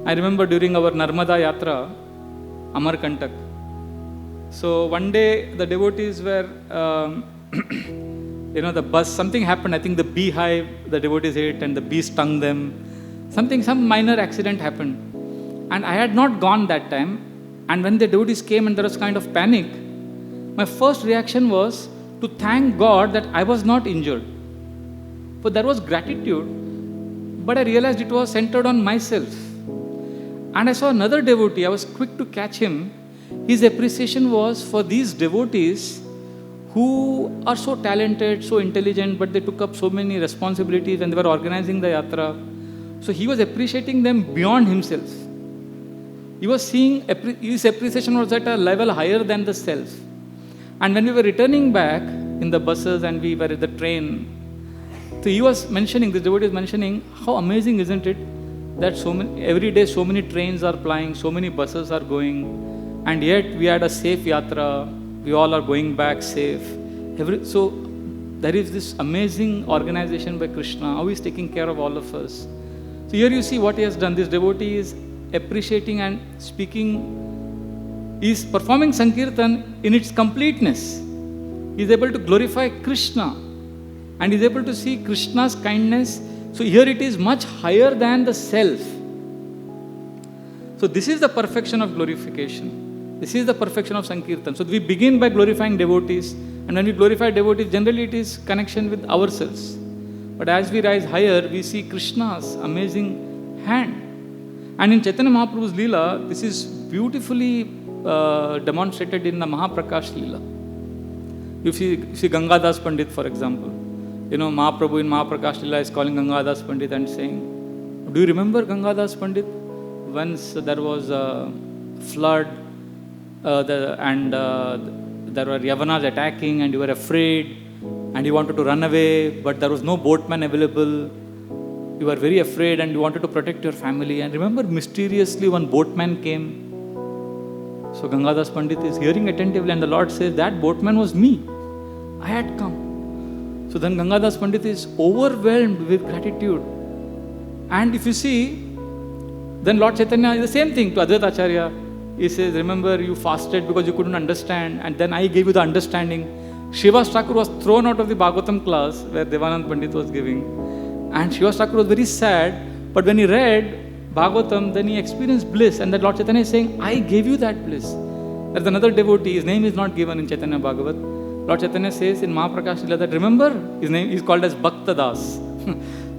I remember during our Narmada Yatra, Amarkantak. So one day the devotees were, the bus, something happened. I think the beehive, the devotees ate and the bee stung them. Some minor accident happened. And I had not gone that time. And when the devotees came and there was kind of panic, my first reaction was to thank God that I was not injured. For there was gratitude, but I realized it was centered on myself. And I saw another devotee, I was quick to catch him. His appreciation was for these devotees who are so talented, so intelligent, but they took up so many responsibilities and they were organizing the yatra. So he was appreciating them beyond himself. He was seeing, his appreciation was at a level higher than the self. And when we were returning back in the buses and we were at the train, so he was mentioning, the devotee was mentioning, how amazing isn't it that every day so many trains are plying, so many buses are going, and yet we had a safe yatra, we all are going back safe. So there is this amazing organization by Krishna, how he is taking care of all of us. So here you see what he has done. This devotee is appreciating and speaking, he is performing Sankirtan in its completeness. He is able to glorify Krishna and is able to see Krishna's kindness. So here it is much higher than the self. So this is the perfection of glorification. This is the perfection of Sankirtan. So we begin by glorifying devotees, and when we glorify devotees, generally it is connection with ourselves. But as we rise higher, we see Krishna's amazing hand. And in Chaitanya Mahaprabhu's Leela, this is beautifully demonstrated in the Mahaprakash Leela. You see Gangadas Pandit, for example. Mahaprabhu in Mahaprakash Leela is calling Gangadas Pandit and saying, do you remember Gangadas Pandit? Once there was a flood and there were Yavanas attacking and you were afraid and you wanted to run away, but there was no boatman available. You were very afraid and you wanted to protect your family. And remember, mysteriously one boatman came. So Gangadas Pandit is hearing attentively and the Lord says, that boatman was me. I had come. So then Gangadas Pandit is overwhelmed with gratitude. And if you see, then Lord Chaitanya is the same thing to Advaita Acharya. He says, remember you fasted because you couldn't understand and then I gave you the understanding. Srivas Thakur was thrown out of the Bhagavatam class where Devanand Pandit was giving. And Srivas Thakur was very sad, but when he read Bhagavatam, then he experienced bliss. And that Lord Chaitanya is saying, I gave you that bliss. There's another devotee, his name is not given in Chaitanya Bhagavat. Lord Chaitanya says in Mahaprakash Leela that, remember, his name is called as Bhakta Das.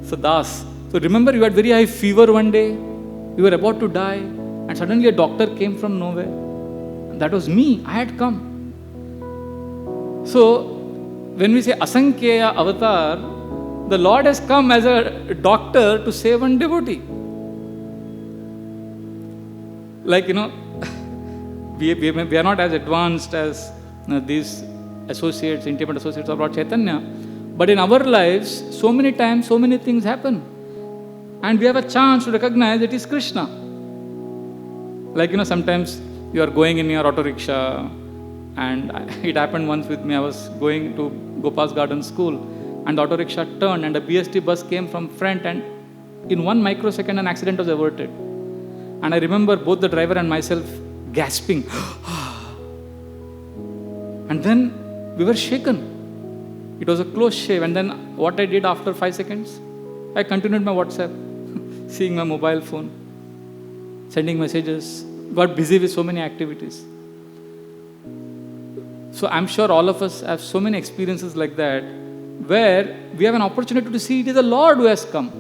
So Das. So remember you had very high fever one day, you were about to die, and suddenly a doctor came from nowhere. That was me, I had come. So when we say Asankhya Avatar, the Lord has come as a doctor to save one devotee. Like, we are not as advanced as these associates, intimate associates of Lord Chaitanya. But in our lives, so many times, so many things happen. And we have a chance to recognize it is Krishna. Like, sometimes you are going in your auto rickshaw, and it happened once with me. I was going to Gopal's Garden School, and the auto rickshaw turned, and a BST bus came from front, and in 1 microsecond, an accident was averted. And I remember both the driver and myself gasping. And then we were shaken. It was a close shave. And then what I did after 5 seconds, I continued my WhatsApp, seeing my mobile phone, sending messages, got busy with so many activities. So I'm sure all of us have so many experiences like that, where we have an opportunity to see it is the Lord who has come.